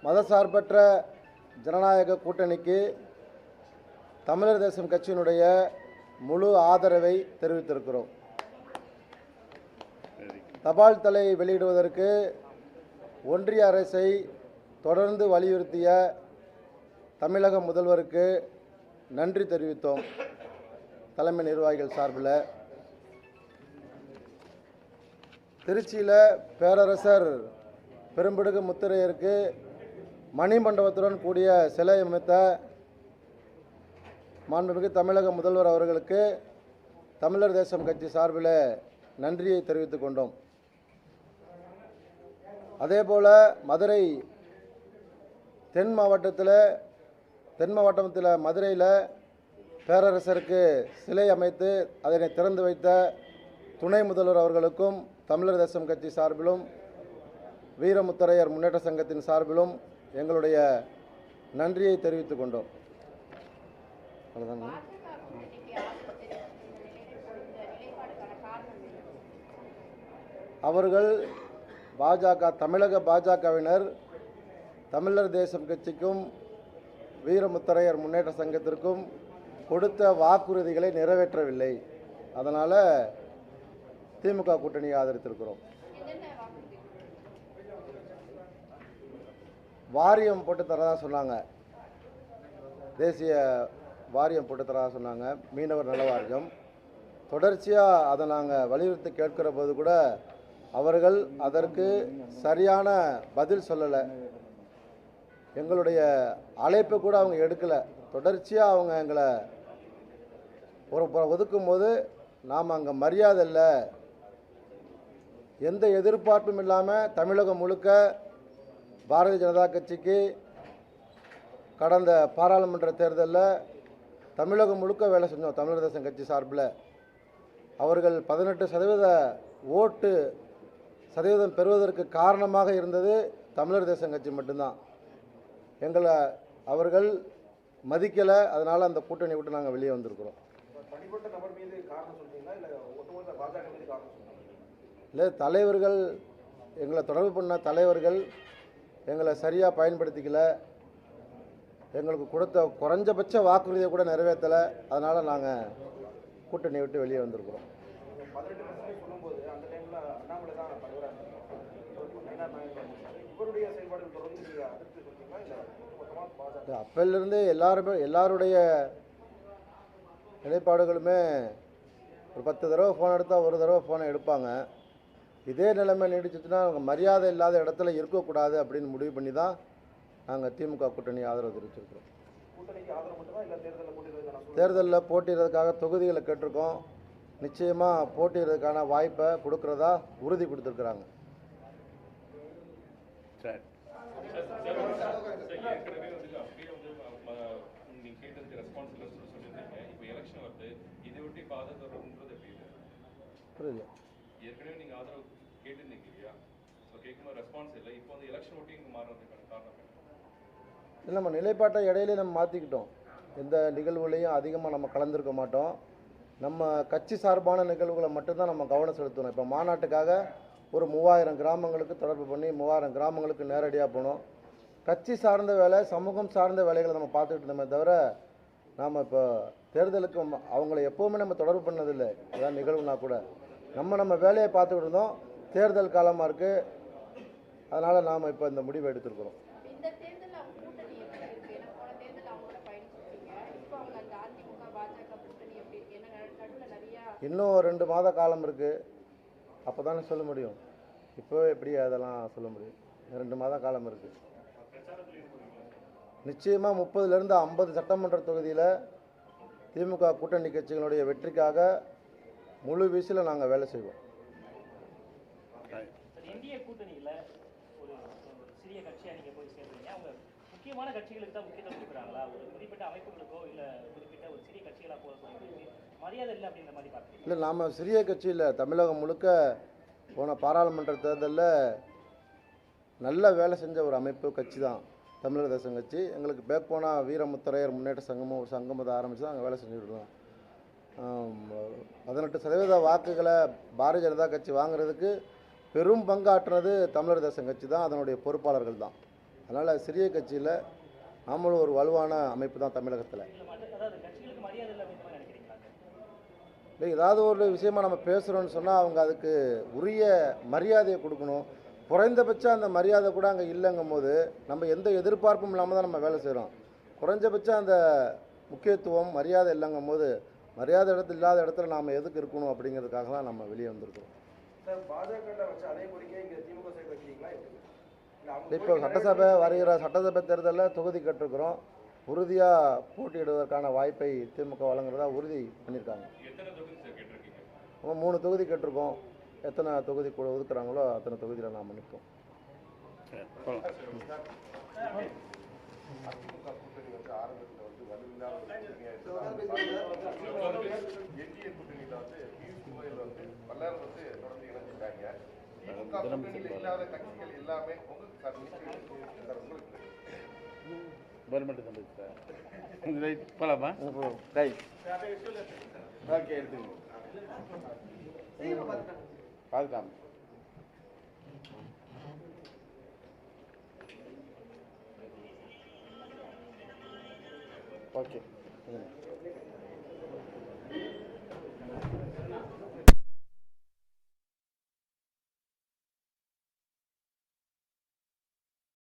மதசார்பற்ற ஜனநாயக கூட்டணிக்கு தமிழர் தேசம் கட்சியினுடைய முழு ஆதரவை தெரிவித்திருக்கிறோம். தபால் தலை வெளியிடுவதற்கு ஒன்றிய அரசை தொடர்ந்து வலியுறுத்திய தமிழக முதல்வருக்கு நன்றி தெரிவித்தோம். தலைமை நிர்வாகிகள் சார்பில் திருச்சியில் பேரரசர் பெரும்பிடுகு முத்திரையருக்கு மணிமண்டபத்துடன் கூடிய சிலை அமைத்த மாண்புமிகு தமிழக முதல்வர் அவர்களுக்கு தமிழர் தேசம் கட்சி சார்பில் நன்றியை தெரிவித்துக் கொண்டோம். அதேபோல் மதுரை தென் மாவட்டத்தில் மதுரையில் பேரரசருக்கு சிலை அமைத்து அதனை திறந்து வைத்த துணை முதல்வர் அவர்களுக்கும் தமிழர் தேசம் கட்சி சார்பிலும் வீரமுத்தரையர் முன்னேற்ற சங்கத்தின் சார்பிலும் எங்களுடைய நன்றியை தெரிவித்துக் கொண்டோம். அவர்கள் தமிழக பாஜகவினர் தமிழர் தேசம் கட்சிக்கும் வீரமுத்தரையர் முன்னேற்ற சங்கத்திற்கும் கொடுத்த வாக்குறுதிகளை நிறைவேற்றவில்லை. அதனால் திமுக கூட்டணியை ஆதரித்திருக்கிறோம். வாரியம் போட்டு தரதா சொன்னாங்க, தேசிய வாரியம் போட்டு தரதா சொன்னாங்க, மீனவர் நல வாரியம். தொடர்ச்சியாக அதை நாங்கள் வலியுறுத்தி கேட்கிற போது கூட அவர்கள் அதற்கு சரியான பதில் சொல்லலை. எங்களுடைய அழைப்பை கூட அவங்க எடுக்கலை. தொடர்ச்சியாக அவங்க எங்களை ஒதுக்கும் போது நாம் அங்கே மரியாதை இல்லை, எந்த எதிர்பார்ப்பும் இல்லாமல் தமிழகம் முழுக்க பாரதிய ஜனதா கட்சிக்கு கடந்த பாராளுமன்ற தேர்தலில் தமிழகம் முழுக்க வேலை செஞ்சோம். தமிழர் தேசம் கட்சி சார்பில் அவர்கள் 18% ஓட்டு சதவீதம் பெறுவதற்கு காரணமாக இருந்தது தமிழர் தேசம் கட்சி மட்டும்தான். எங்களை அவர்கள் மதிக்கலை. அதனால் அந்த கூட்டணி விட்டு நாங்கள் வெளியே வந்திருக்கிறோம். இல்லை, தலைவர்கள் எங்களை தொடர்பு பண்ண தலைவர்கள் எங்களை சரியாக பயன்படுத்திக்கல, எங்களுக்கு கொடுத்த குறைஞ்சபட்ச வாக்குறுதியை கூட நிறைவேற்றலை. அதனால் நாங்கள் கூட்டணியை விட்டு வெளியே வந்திருக்கிறோம். அப்போலிருந்து எல்லாருடைய நிலைப்பாடுகளுமே ஒரு 10 தடவை ஃபோன் எடுத்தால் ஒரு தடவை ஃபோனை எடுப்பாங்க. இதே நிலைமை நீடிச்சிச்சுன்னா மரியாதை இல்லாத இடத்துல இருக்கக்கூடாது அப்படின்னு முடிவு பண்ணி தான் நாங்கள் திமுக கூட்டணி ஆதரவு தெரிவிச்சிருக்கிறோம். தேர்தலில் போட்டியிடுறதுக்காக தொகுதிகளை கேட்டிருக்கோம். நிச்சயமாக போட்டியிடுறதுக்கான வாய்ப்பை கொடுக்குறதா உறுதி கொடுத்துருக்குறாங்க. புரியல. இல்லை, நம்ம நிலைப்பாட்டை இடையிலே நம்ம மாற்றிக்கிட்டோம். எந்த நிகழ்வுலையும் அதிகமாக நம்ம கலந்துருக்க மாட்டோம். நம்ம கட்சி சார்பான நிகழ்வுகளை மட்டும்தான் நம்ம கவனம் செலுத்தணும். இப்போ மாநாட்டுக்காக ஒரு 3000 கிராமங்களுக்கு தொடர்பு பண்ணி 3000 கிராமங்களுக்கு நேரடியாக போனோம். கட்சி சார்ந்த வேலை, சமூகம் சார்ந்த வேலைகளை நம்ம பார்த்துக்கிட்டு இருந்தோமே தவிர நாம் இப்போ தேர்தலுக்கு அவங்கள எப்போவுமே நம்ம தொடர்பு பண்ணதில்லை. ஏதாவது நிகழ்வுனா கூட நம்ம வேலையை பார்த்துக்கிட்டு இருந்தோம். தேர்தல் காலமாக இருக்குது, அதனால் நாம் இப்போ இந்த முடிவை எடுத்துருக்கிறோம். இன்னும் 2 மாத காலம் இருக்குது, அப்போ தானே சொல்ல முடியும். இப்போ எப்படி அதெல்லாம் சொல்ல முடியும்? 2 மாத காலம் இருக்குது. நிச்சயமாக 30லேருந்து 50 சட்டமன்ற தொகுதியில் திமுக கூட்டணி கட்சிகளுடைய வெற்றிக்காக முழு வீசில் நாங்கள் வேலை செய்வோம். இந்திய கூட்டணியில் ஒரு சிறிய கட்சியாக நீங்கள் போய் சேர்ந்தீங்க, அவங்க முக்கியமான கட்சிகளுக்கு தான் முக்கியத்துவம் கொடுக்குறாங்களா? ஒரு குறிப்பிட்ட அமைப்புகளுக்கோ இல்லை குறிப்பிட்ட ஒரு சிறிய கட்சிகளாக போகக்கூடிய மரியாதை இல்லை அப்படின்ற மாதிரி பார்க்குறீங்க? இல்லை, நாம் சிறிய கட்சியில் தமிழகம் முழுக்க போன பாராளுமன்ற தேர்தலில் நல்ல வேலை செஞ்ச ஒரு அமைப்பு கட்சி தான் தமிழர் தேசம் கட்சி. எங்களுக்கு பேக் போனால் வீரமுத்தரையர் முன்னேற்ற சங்கமும் ஒரு சங்கமத்தை ஆரம்பித்து தான் அங்கே வேலை செஞ்சுருக்கோம். 18% வாக்குகளை பாரதிய ஜனதா கட்சி வாங்குறதுக்கு பெரும் பங்காற்றுனது தமிழர் தேசம் கட்சி தான், அதனுடைய பொறுப்பாளர்கள் தான். அதனால் சிறிய கட்சியில் நாமளும் ஒரு வலுவான அமைப்பு தான் தமிழகத்தில். அதாவது கட்சிகளுக்கு மரியாதை இல்லை அப்படின்ற மாதிரி நினைக்கிறீங்களா? இல்லை, ஏதாவது ஒரு விஷயமா நம்ம பேசுகிறோன்னு சொன்னால் அவங்க அதுக்கு உரிய மரியாதையை கொடுக்கணும். குறைந்தபட்சம் அந்த மரியாதை கூட அங்கே இல்லைங்கும் போது நம்ம எந்த எதிர்பார்ப்பும் இல்லாமல் தான் நம்ம வேலை செய்கிறோம். குறைஞ்சபட்சம் அந்த முக்கியத்துவம் மரியாதை இல்லைங்கும் போது மரியாதை இல்லாத இடத்துல நாம் எதுக்கு இருக்கணும் அப்படிங்கிறதுக்காக தான் நம்ம வெளியே வந்திருக்கிறோம். இப்போ சட்டசபை வருகிற சட்டசபை தேர்தலில் தொகுதி கேட்டிருக்கிறோம். உறுதியாக போட்டியிடுவதற்கான வாய்ப்பை திமுக வழங்குறதா உறுதி பண்ணியிருக்காங்க. நம்ம 3 தொகுதி கேட்டிருக்கோம். எத்தனை தொகுதி கூட ஒதுக்குறாங்களோ அத்தனை தொகுதியில் நாம் நிற்போம். போலாமா? ஓகே, எடுத்துக்கோங்க. பார்த்துக்காம ஓகே.